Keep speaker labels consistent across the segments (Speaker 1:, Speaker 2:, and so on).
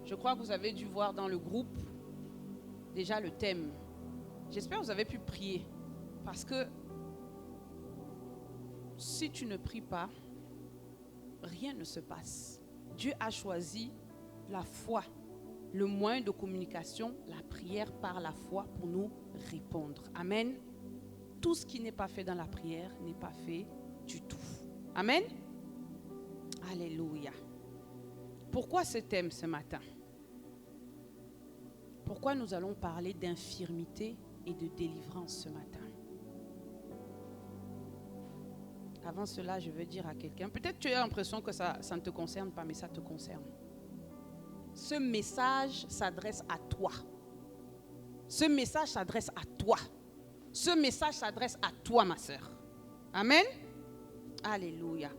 Speaker 1: Je crois que vous avez dû voir dans le groupe déjà le thème. J'espère que vous avez pu prier. Parce que si tu ne pries pas, rien ne se passe. Dieu a choisi la foi, le moyen de communication, la prière par la foi pour nous répondre. Amen. Tout ce qui n'est pas fait dans la prière n'est pas fait du tout. Amen. Alléluia. Pourquoi ce thème ce matin? Pourquoi nous allons parler d'infirmité et de délivrance ce matin? Avant cela, je veux dire à quelqu'un, peut-être tu as l'impression que ça ne te concerne pas, mais ça te concerne. Ce message s'adresse à toi. Ce message s'adresse à toi. Ce message s'adresse à toi, ma sœur. Amen. Alléluia.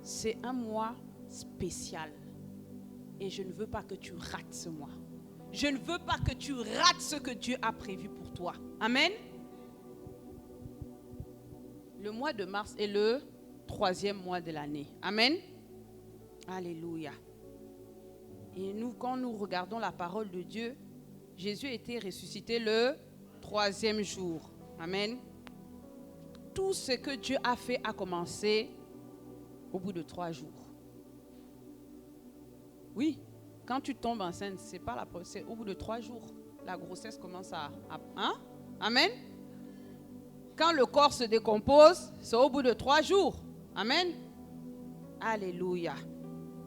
Speaker 1: C'est un mois spécial. Et je ne veux pas que tu rates ce mois. Je ne veux pas que tu rates ce que Dieu a prévu pour toi. Amen. Le mois de mars est le 3e mois de l'année. Amen. Alléluia. Et nous, quand nous regardons la parole de Dieu, Jésus a été ressuscité le 3e jour. Amen. Tout ce que Dieu a fait a commencé au bout de 3 jours. Oui, quand tu tombes enceinte, c'est au bout de 3 jours. La grossesse commence à hein? Amen. Quand le corps se décompose, c'est au bout de 3 jours. Amen. Alléluia.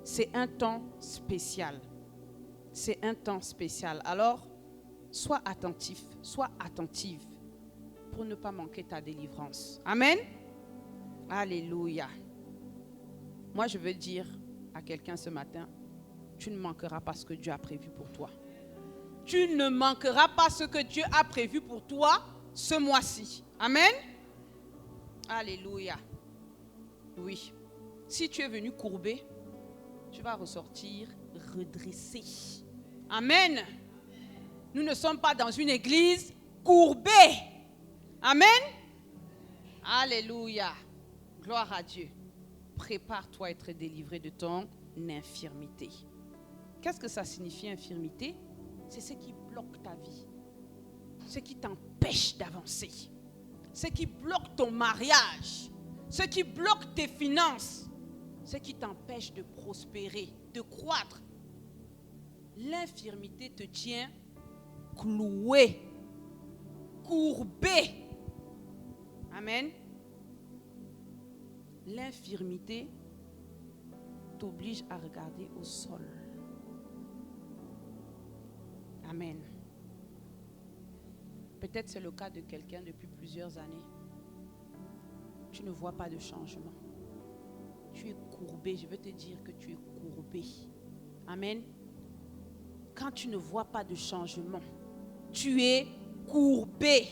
Speaker 1: C'est un temps spécial. C'est un temps spécial. Alors, sois attentif, sois attentive pour ne pas manquer ta délivrance. Amen. Alléluia. Moi, je veux dire à quelqu'un ce matin, tu ne manqueras pas ce que Dieu a prévu pour toi. Tu ne manqueras pas ce que Dieu a prévu pour toi ce mois-ci. Amen. Alléluia. Oui. Si tu es venu courbé, tu vas ressortir redressé. Amen. Nous ne sommes pas dans une église courbée. Amen. Alléluia. Gloire à Dieu. Prépare-toi à être délivré de ton infirmité. Qu'est-ce que ça signifie, infirmité? C'est ce qui bloque ta vie. Ce qui t'empêche d'avancer. Ce qui bloque ton mariage. Ce qui bloque tes finances. Ce qui t'empêche de prospérer, de croître. L'infirmité te tient cloué, courbé. Amen. L'infirmité t'oblige à regarder au sol. Amen. Peut-être c'est le cas de quelqu'un depuis plusieurs années. Tu ne vois pas de changement. Tu es courbé. Je veux te dire que tu es courbé. Amen. Quand tu ne vois pas de changement, tu es courbé.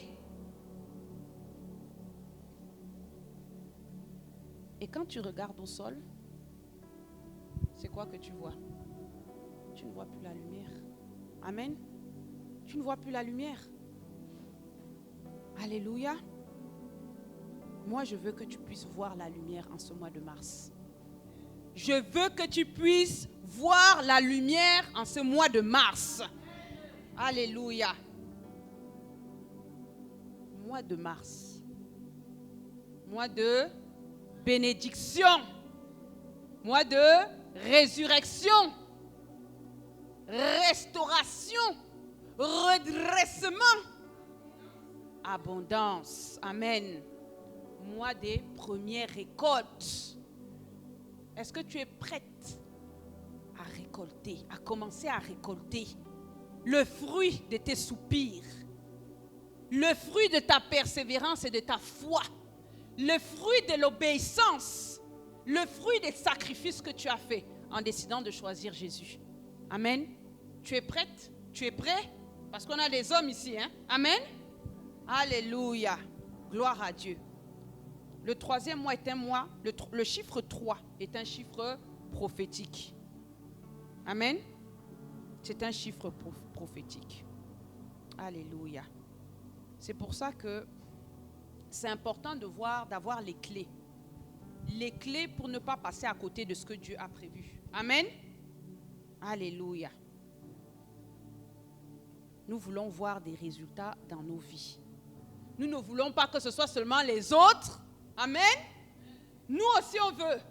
Speaker 1: Et quand tu regardes au sol, c'est quoi que tu vois? Tu ne vois plus la lumière. Amen. Tu ne vois plus la lumière. Alléluia. Moi, je veux que tu puisses voir la lumière en ce mois de mars. Je veux que tu puisses voir la lumière en ce mois de mars. Alléluia. Mois de mars. Mois de bénédiction. Mois de résurrection. Restauration. Redressement. Abondance. Amen. Mois des premières récoltes. Est-ce que tu es prête à récolter, à commencer à récolter le fruit de tes soupirs, le fruit de ta persévérance et de ta foi, le fruit de l'obéissance, le fruit des sacrifices que tu as fait en décidant de choisir Jésus? Amen. Tu es prête? Tu es prêt? Parce qu'on a des hommes ici, hein? Amen. Alléluia. Gloire à Dieu. Le 3e mois est un mois, le chiffre 3 est un chiffre prophétique. Amen. C'est un chiffre prophétique. Alléluia. C'est pour ça que c'est important d'avoir les clés. Les clés pour ne pas passer à côté de ce que Dieu a prévu. Amen. Alléluia. Nous voulons voir des résultats dans nos vies. Nous ne voulons pas que ce soit seulement les autres. Amen. Nous aussi on veut.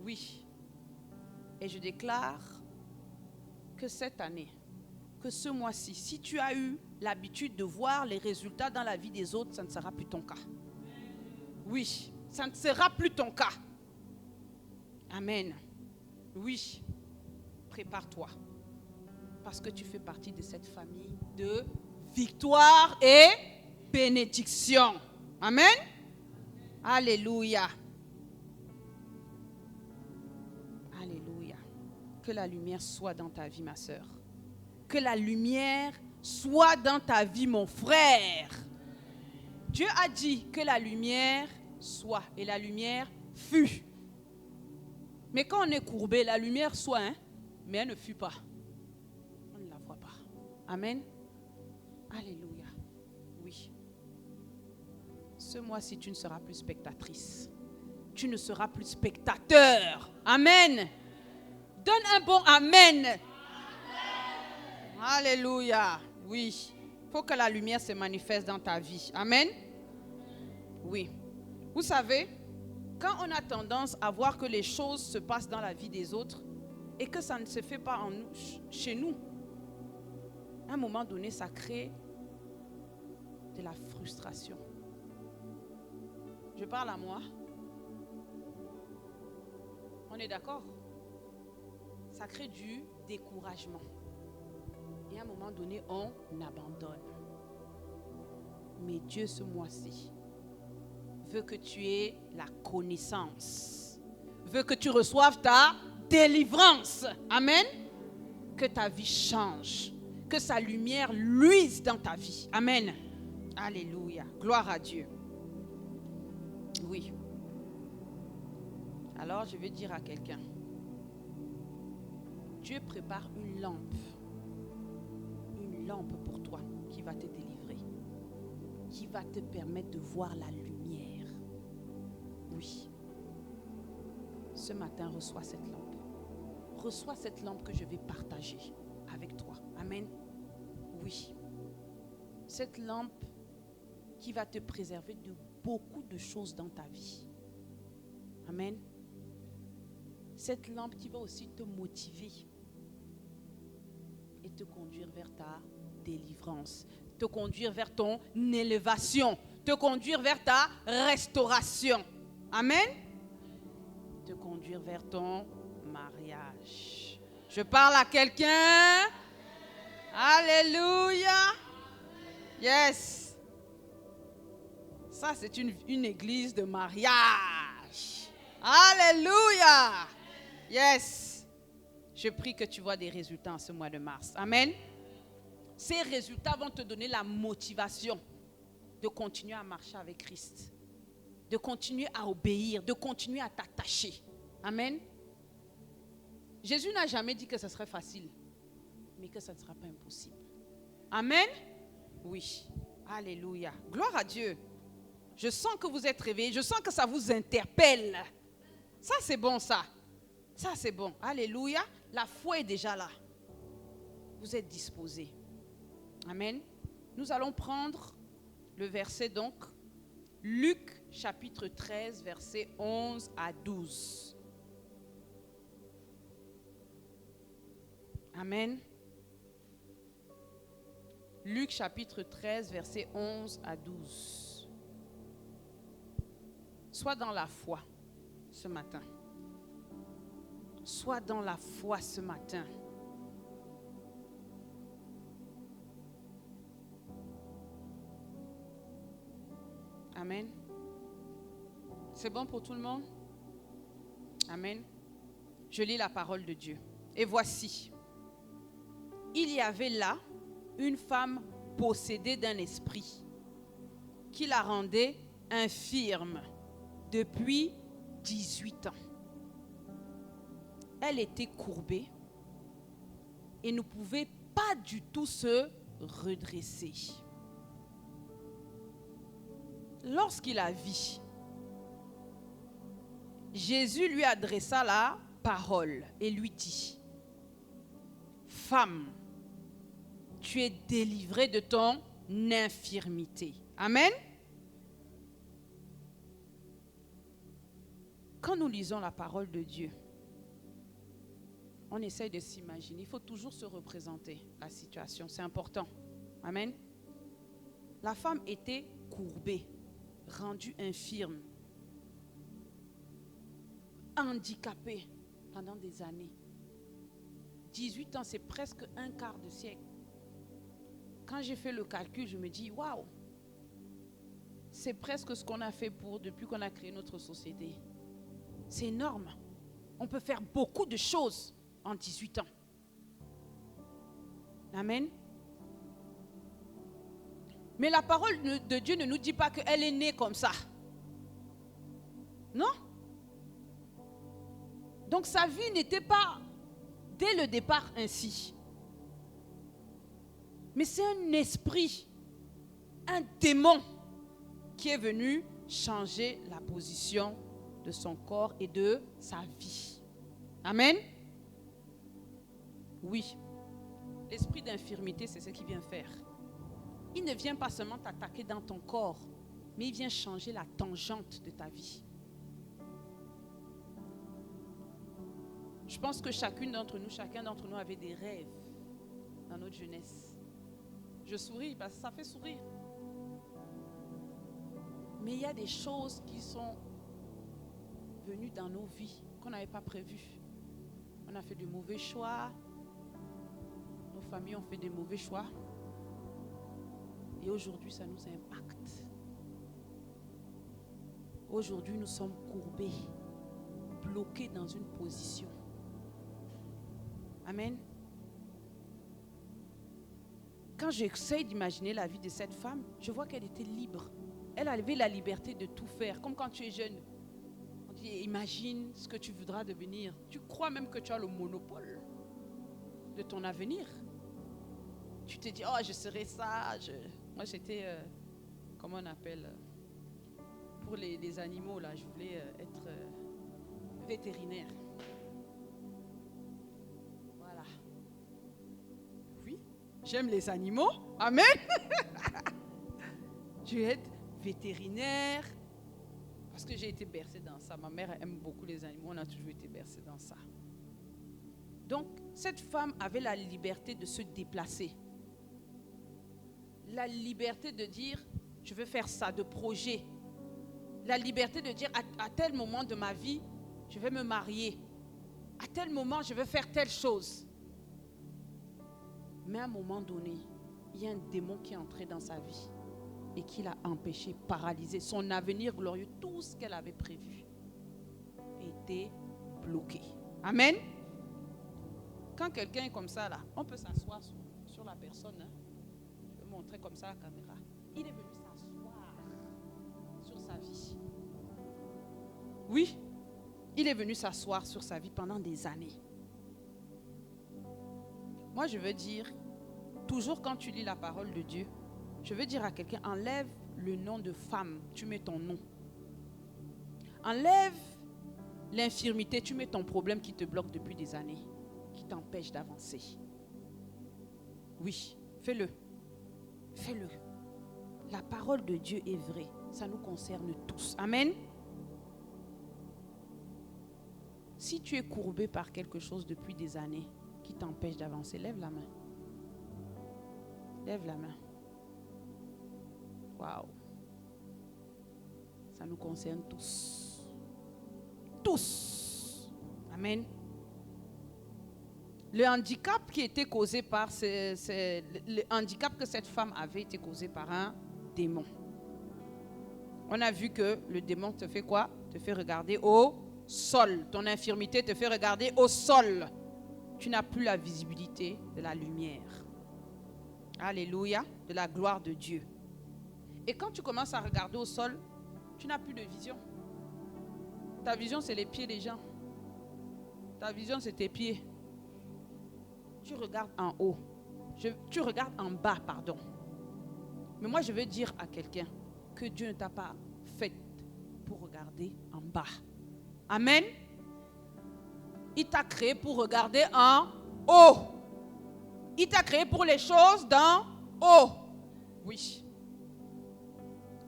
Speaker 1: Oui. Et je déclare que cette année, que ce mois-ci, si tu as eu l'habitude de voir les résultats dans la vie des autres, ça ne sera plus ton cas. Oui, ça ne sera plus ton cas. Amen. Oui, prépare-toi. Parce que tu fais partie de cette famille de victoire et bénédiction. Amen. Alléluia. Alléluia. Que la lumière soit dans ta vie, ma sœur. Que la lumière soit dans ta vie, mon frère. Dieu a dit que la lumière soit, et la lumière fut. Mais quand on est courbé, la lumière soit, mais elle ne fut pas. On ne la voit pas. Amen. Alléluia. Oui. Ce mois-ci, tu ne seras plus spectatrice. Tu ne seras plus spectateur. Amen. Donne un bon amen. Amen. Alléluia. Oui. Il faut que la lumière se manifeste dans ta vie. Amen. Oui. Vous savez, quand on a tendance à voir que les choses se passent dans la vie des autres et que ça ne se fait pas en nous, chez nous, à un moment donné, ça crée de la frustration. Je parle à moi. On est d'accord? Ça crée du découragement. Et à un moment donné, on abandonne. Mais Dieu, ce mois-ci, veut que tu aies la connaissance. Veut que tu reçoives ta délivrance. Amen. Que ta vie change. Que sa lumière luise dans ta vie. Amen. Alléluia. Gloire à Dieu. Oui. Alors, je vais dire à quelqu'un. Dieu prépare une lampe. Une lampe pour toi qui va te délivrer. Qui va te permettre de voir la lumière. Oui. Ce matin, reçois cette lampe. Reçois cette lampe que je vais partager avec toi. Amen. Oui. Cette lampe qui va te préserver de beaucoup de choses dans ta vie. Amen. Cette lampe qui va aussi te motiver et te conduire vers ta délivrance, te conduire vers ton élévation, te conduire vers ta restauration. Amen. Te conduire vers ton mariage. Je parle à quelqu'un. Alléluia. Yes. Ça, c'est une église de mariage. Alléluia. Yes. Je prie que tu vois des résultats en ce mois de mars. Amen. Ces résultats vont te donner la motivation de continuer à marcher avec Christ. De continuer à obéir, de continuer à t'attacher. Amen. Jésus n'a jamais dit que ce serait facile, mais que ça ne sera pas impossible. Amen. Oui. Alléluia. Gloire à Dieu. Je sens que vous êtes réveillés. Je sens que ça vous interpelle. Ça, c'est bon, ça. Ça, c'est bon. Alléluia. La foi est déjà là. Vous êtes disposés. Amen. Nous allons prendre le verset donc. Luc chapitre 13, versets 11 à 12. Amen. Luc chapitre 13, versets 11 à 12. Sois dans la foi ce matin. Sois dans la foi ce matin. Amen. C'est bon pour tout le monde? Amen. Je lis la parole de Dieu. Et voici, il y avait là une femme possédée d'un esprit qui la rendait infirme depuis 18 ans. Elle était courbée et ne pouvait pas du tout se redresser. Lorsqu'il la vit, Jésus lui adressa la parole et lui dit, femme, tu es délivrée de ton infirmité. Amen. Quand nous lisons la parole de Dieu, on essaye de s'imaginer. Il faut toujours se représenter la situation. C'est important. Amen. La femme était courbée, rendue infirme, handicapée pendant des années. 18 ans, c'est presque un quart de siècle. Quand j'ai fait le calcul, je me dis, waouh, c'est presque ce qu'on a fait depuis qu'on a créé notre société. C'est énorme. On peut faire beaucoup de choses en 18 ans. Amen. Mais la parole de Dieu ne nous dit pas qu'elle est née comme ça. Non? Donc sa vie n'était pas dès le départ ainsi. Mais c'est un esprit, un démon qui est venu changer la position de son corps et de sa vie. Amen. Oui, l'esprit d'infirmité, c'est ce qu'il vient faire. Il ne vient pas seulement t'attaquer dans ton corps, mais il vient changer la tangente de ta vie. Je pense que chacun d'entre nous avait des rêves dans notre jeunesse. Je souris parce que ça fait sourire. Mais il y a des choses qui sont venues dans nos vies qu'on n'avait pas prévues. On a fait de mauvais choix. Nos familles ont fait de mauvais choix. Et aujourd'hui, ça nous impacte. Aujourd'hui, nous sommes courbés, bloqués dans une position. Amen. Quand j'essaie d'imaginer la vie de cette femme, je vois qu'elle était libre. Elle avait la liberté de tout faire. Comme quand tu es jeune. On dit, imagine ce que tu voudras devenir. Tu crois même que tu as le monopole de ton avenir. Tu te dis, oh, je serai ça. Moi, j'étais, comment on appelle, pour les animaux, là, je voulais être vétérinaire. Voilà. Oui, j'aime les animaux. Amen. Je vais être vétérinaire parce que j'ai été bercée dans ça. Ma mère aime beaucoup les animaux. On a toujours été bercée dans ça. Donc, cette femme avait la liberté de se déplacer. La liberté de dire, je veux faire ça, de projet. La liberté de dire, à tel moment de ma vie, je vais me marier. À tel moment, je vais faire telle chose. Mais à un moment donné, il y a un démon qui est entré dans sa vie et qui l'a empêché, paralysé. Son avenir glorieux, tout ce qu'elle avait prévu, était bloqué. Amen. Quand quelqu'un est comme ça, là, on peut s'asseoir sur la personne. Hein. Je vais montrer comme ça à la caméra. Il est venu s'asseoir sur sa vie. Oui, il est venu s'asseoir sur sa vie pendant des années. Moi, je veux dire, toujours quand tu lis la parole de Dieu, je veux dire à quelqu'un, enlève le nom de femme, tu mets ton nom. Enlève l'infirmité, tu mets ton problème qui te bloque depuis des années, qui t'empêche d'avancer. Oui, fais-le. Fais-le. La parole de Dieu est vraie. Ça nous concerne tous. Amen. Si tu es courbé par quelque chose depuis des années qui t'empêche d'avancer, lève la main. Lève la main. Waouh. Ça nous concerne tous. Tous. Amen. Le handicap qui était causé par le handicap que cette femme avait été causé par un démon. On a vu que le démon te fait quoi? Te fait regarder au sol. Ton infirmité te fait regarder au sol. Tu n'as plus la visibilité de la lumière. Alléluia, de la gloire de Dieu. Et quand tu commences à regarder au sol, tu n'as plus de vision. Ta vision, c'est les pieds des gens. Ta vision, c'est tes pieds. Tu regardes en haut. Tu regardes en bas, pardon. Mais moi, je veux dire à quelqu'un que Dieu ne t'a pas fait pour regarder en bas. Amen. Il t'a créé pour regarder en haut. Il t'a créé pour les choses d'en haut. Oui.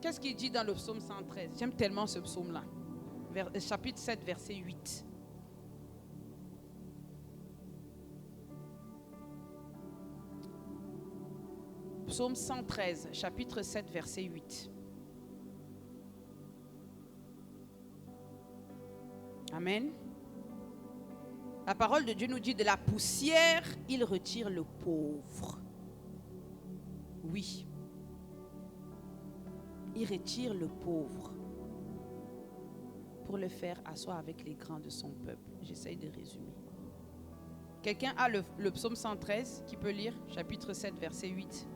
Speaker 1: Qu'est-ce qu'il dit dans le psaume 113? J'aime tellement ce psaume-là. Chapitre 7, verset 8. Psaume 113, chapitre 7, verset 8. Amen. La parole de Dieu nous dit, de la poussière, il retire le pauvre. Oui. Il retire le pauvre pour le faire asseoir avec les grands de son peuple. J'essaye de résumer. Quelqu'un a le psaume 113 qui peut lire, chapitre 7, verset 8.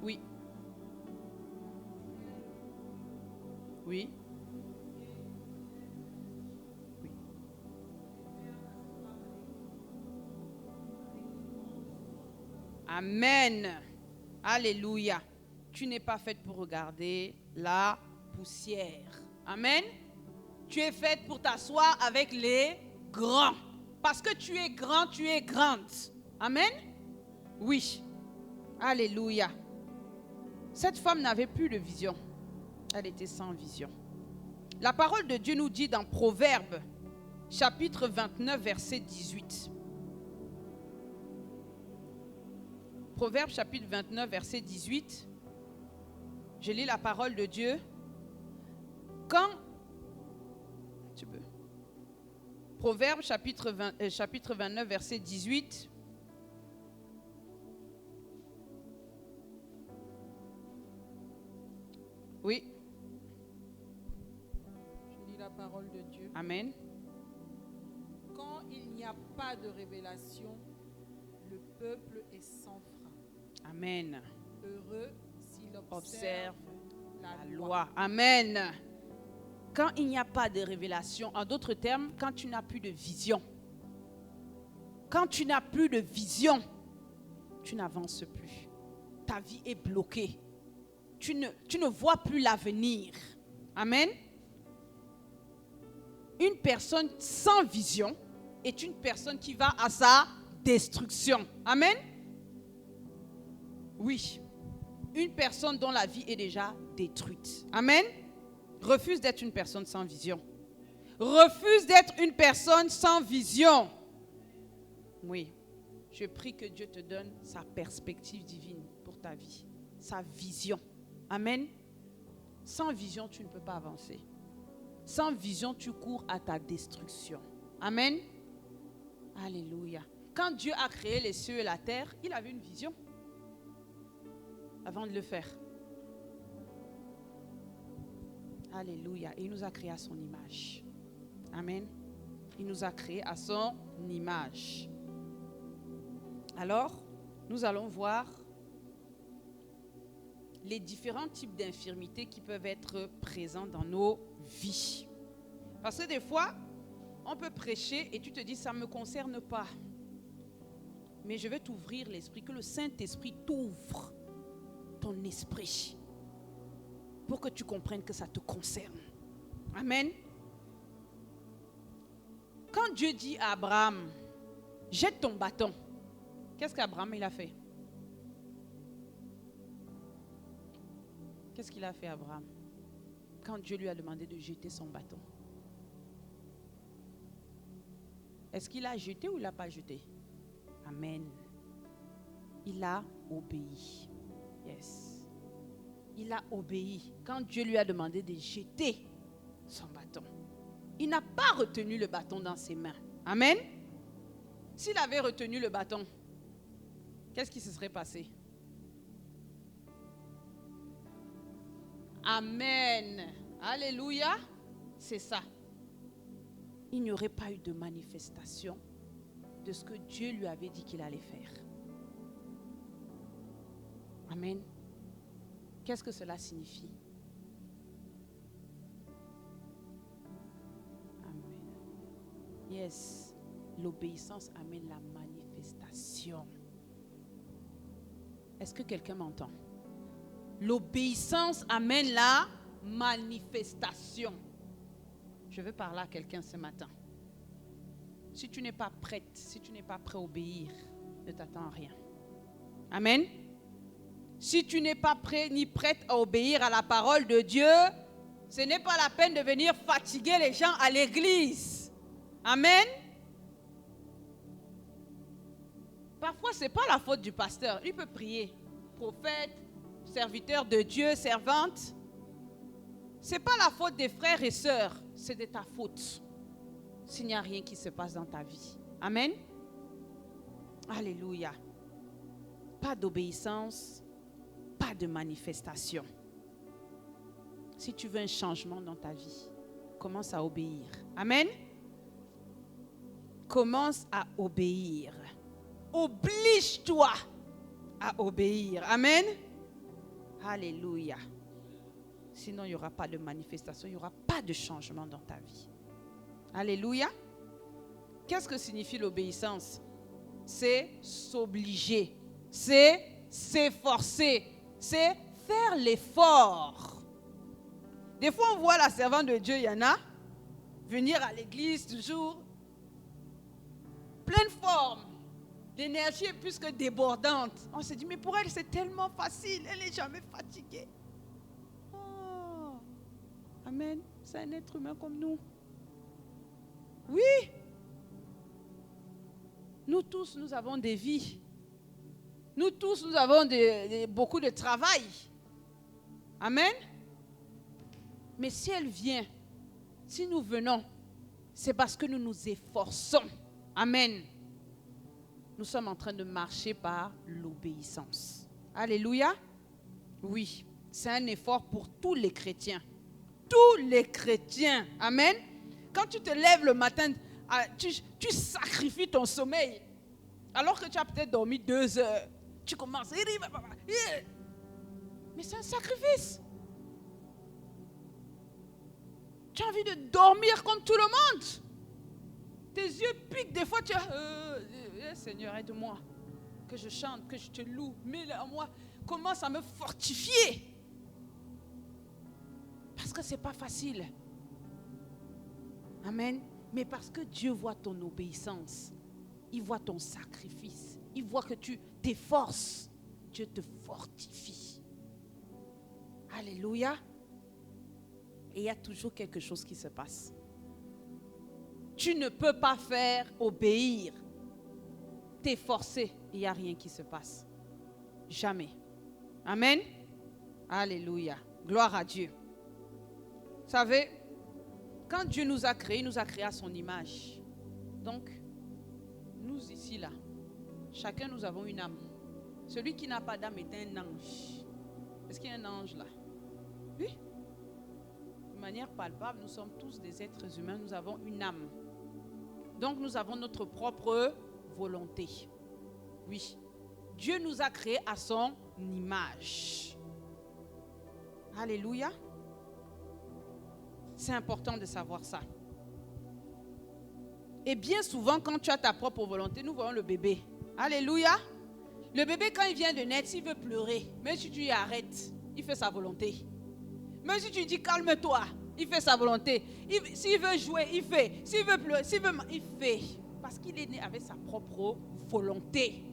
Speaker 1: Oui. Oui. Oui. Amen. Alléluia. Tu n'es pas faite pour regarder la poussière. Amen. Tu es faite pour t'asseoir avec les grands. Parce que tu es grand, tu es grande. Amen. Oui. Alléluia. Cette femme n'avait plus de vision. Elle était sans vision. La parole de Dieu nous dit dans Proverbes, chapitre 29, verset 18. Proverbes, chapitre 29, verset 18. Je lis la parole de Dieu. Quand... Tu peux. Proverbes, chapitre 29, verset 18. Oui.
Speaker 2: Je lis la parole de Dieu.
Speaker 1: Amen.
Speaker 2: Quand il n'y a pas de révélation, le peuple est sans frein.
Speaker 1: Amen.
Speaker 2: Heureux s'il
Speaker 1: Observe
Speaker 2: la
Speaker 1: loi. Amen. Quand il n'y a pas de révélation, en d'autres termes, quand tu n'as plus de vision. Quand tu n'as plus de vision, tu n'avances plus. Ta vie est bloquée. Tu ne vois plus l'avenir. Amen. Une personne sans vision est une personne qui va à sa destruction. Amen. Oui. Une personne dont la vie est déjà détruite. Amen. Refuse d'être une personne sans vision. Refuse d'être une personne sans vision. Oui. Je prie que Dieu te donne sa perspective divine pour ta vie. Sa vision. Amen. Sans vision, tu ne peux pas avancer. Sans vision, tu cours à ta destruction. Amen. Alléluia. Quand Dieu a créé les cieux et la terre, il avait une vision avant de le faire. Alléluia. Et il nous a créés à son image. Amen. Il nous a créés à son image. Alors, nous allons voir les différents types d'infirmités qui peuvent être présents dans nos vies. Parce que des fois, on peut prêcher et tu te dis, ça ne me concerne pas. Mais je vais t'ouvrir l'esprit, que le Saint-Esprit t'ouvre ton esprit pour que tu comprennes que ça te concerne. Amen. Quand Dieu dit à Abraham, jette ton bâton, qu'est-ce qu'Abraham il a fait? Qu'est-ce qu'il a fait, Abraham, quand Dieu lui a demandé de jeter son bâton? Est-ce qu'il a jeté ou il n'a pas jeté? Amen. Il a obéi. Yes. Il a obéi quand Dieu lui a demandé de jeter son bâton. Il n'a pas retenu le bâton dans ses mains. Amen. S'il avait retenu le bâton, qu'est-ce qui se serait passé? Amen. Alléluia. C'est ça. Il n'y aurait pas eu de manifestation de ce que Dieu lui avait dit qu'il allait faire. Amen. Qu'est-ce que cela signifie? Amen. Yes. L'obéissance amène la manifestation. Est-ce que quelqu'un m'entend? L'obéissance amène la manifestation. Je veux parler à quelqu'un ce matin. Si tu n'es pas prête, si tu n'es pas prêt à obéir, ne t'attends à rien. Amen. Si tu n'es pas prêt ni prête à obéir à la parole de Dieu, ce n'est pas la peine de venir fatiguer les gens à l'église. Amen. Parfois, ce n'est pas la faute du pasteur. Il peut prier. Prophète, serviteur de Dieu, servante. Ce n'est pas la faute des frères et sœurs. C'est de ta faute. S'il n'y a rien qui se passe dans ta vie. Amen. Alléluia. Pas d'obéissance, pas de manifestation. Si tu veux un changement dans ta vie, commence à obéir. Amen. Commence à obéir. Oblige-toi à obéir. Amen. Alléluia. Sinon, il n'y aura pas de manifestation, il n'y aura pas de changement dans ta vie. Alléluia. Qu'est-ce que signifie l'obéissance? C'est s'obliger. C'est s'efforcer. C'est faire l'effort. Des fois, on voit la servante de Dieu, il y en a, venir à l'église toujours, pleine forme, l'énergie est plus que débordante. On se dit, mais pour elle, c'est tellement facile, elle n'est jamais fatiguée. Oh, amen, c'est un être humain comme nous. Oui. Nous tous, nous avons des vies. Nous tous, nous avons beaucoup de travail. Amen. Mais si elle vient, si nous venons, c'est parce que nous nous efforçons. Amen. Nous sommes en train de marcher par l'obéissance. Alléluia. Oui, c'est un effort pour tous les chrétiens. Tous les chrétiens. Amen. Quand tu te lèves le matin, tu sacrifies ton sommeil. Alors que tu as peut-être dormi 2 heures. Tu commences. Mais c'est un sacrifice. Tu as envie de dormir comme tout le monde. Tes yeux piquent. Des fois, tu as... Seigneur, aide-moi. Que je chante, que je te loue. Mets-le en moi. Commence à me fortifier. Parce que ce n'est pas facile. Amen. Mais parce que Dieu voit ton obéissance. Il voit ton sacrifice. Il voit que tu t'efforces. Dieu te fortifie. Alléluia. Et il y a toujours quelque chose qui se passe. Tu ne peux pas faire obéir, t'efforcer, il n'y a rien qui se passe. Jamais. Amen. Alléluia. Gloire à Dieu. Vous savez, quand Dieu nous a créés à son image. Donc, nous ici, là, chacun nous avons une âme. Celui qui n'a pas d'âme est un ange. Est-ce qu'il y a un ange là? Oui. De manière palpable, nous sommes tous des êtres humains, nous avons une âme. Donc nous avons notre propre volonté. Oui. Dieu nous a créés à son image. Alléluia. C'est important de savoir ça. Et bien souvent, quand tu as ta propre volonté, nous voyons le bébé. Alléluia. Le bébé, quand il vient de naître, s'il veut pleurer, même si tu y arrêtes, il fait sa volonté. Même si tu dis calme-toi, il fait sa volonté. S'il veut jouer, il fait. S'il veut pleurer, il fait. Parce qu'il est né avec sa propre volonté.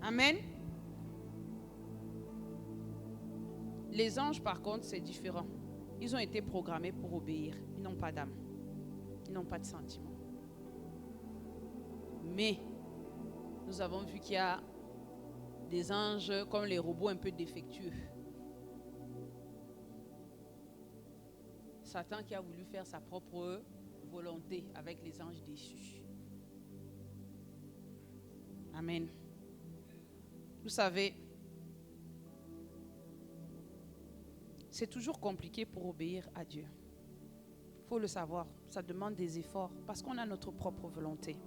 Speaker 1: Amen. Les anges, par contre, c'est différent. Ils ont été programmés pour obéir. Ils n'ont pas d'âme. Ils n'ont pas de sentiment. Mais nous avons vu qu'il y a des anges comme les robots un peu défectueux. Satan qui a voulu faire sa propre volonté avec les anges déchus. Amen. Vous savez, c'est toujours compliqué pour obéir à Dieu. Il faut le savoir, ça demande des efforts parce qu'on a notre propre volonté.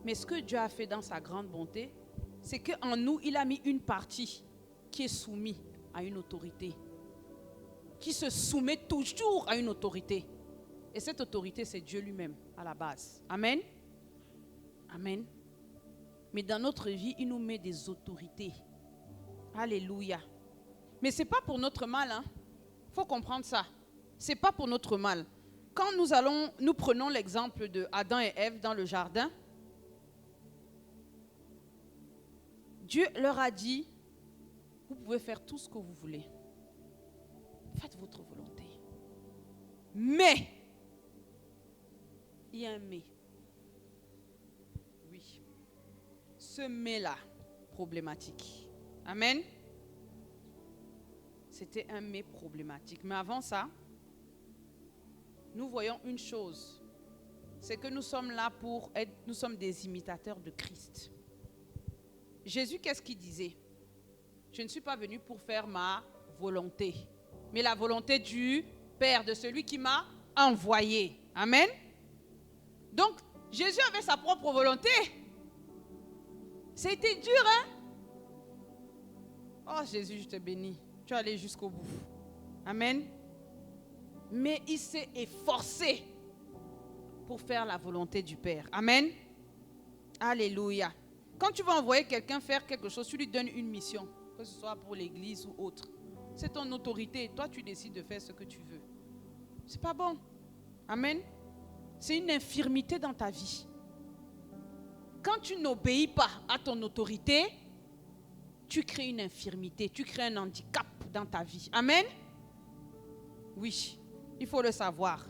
Speaker 1: Mais ce que Dieu a fait dans sa grande bonté, c'est qu'en nous, il a mis une partie qui est soumise à une autorité. Qui se soumet toujours à une autorité. Et cette autorité, c'est Dieu lui-même à la base. Amen. Amen. Mais dans notre vie, il nous met des autorités. Alléluia. Mais ce n'est pas pour notre mal. Hein. Faut comprendre ça. Ce n'est pas pour notre mal. Quand nous prenons l'exemple de Adam et Ève dans le jardin, Dieu leur a dit, vous pouvez faire tout ce que vous voulez. Faites votre volonté. Mais, il y a un mais. Oui. Ce mais-là, problématique. Amen. C'était un mais problématique. Mais avant ça, nous voyons une chose. C'est que nous sommes là nous sommes des imitateurs de Christ. Jésus, qu'est-ce qu'il disait? Je ne suis pas venu pour faire ma volonté, mais la volonté du Père, de celui qui m'a envoyé. Amen. Donc, Jésus avait sa propre volonté. C'était dur, hein? Oh Jésus, je te bénis. Tu es allé jusqu'au bout. Amen. Mais il s'est efforcé pour faire la volonté du Père. Amen. Alléluia. Quand tu vas envoyer quelqu'un faire quelque chose, tu lui donnes une mission, que ce soit pour l'église ou autre. C'est ton autorité. Toi, tu décides de faire ce que tu veux. C'est pas bon. Amen. C'est une infirmité dans ta vie. Quand tu n'obéis pas à ton autorité, tu crées une infirmité, tu crées un handicap dans ta vie. Amen. Oui, il faut le savoir.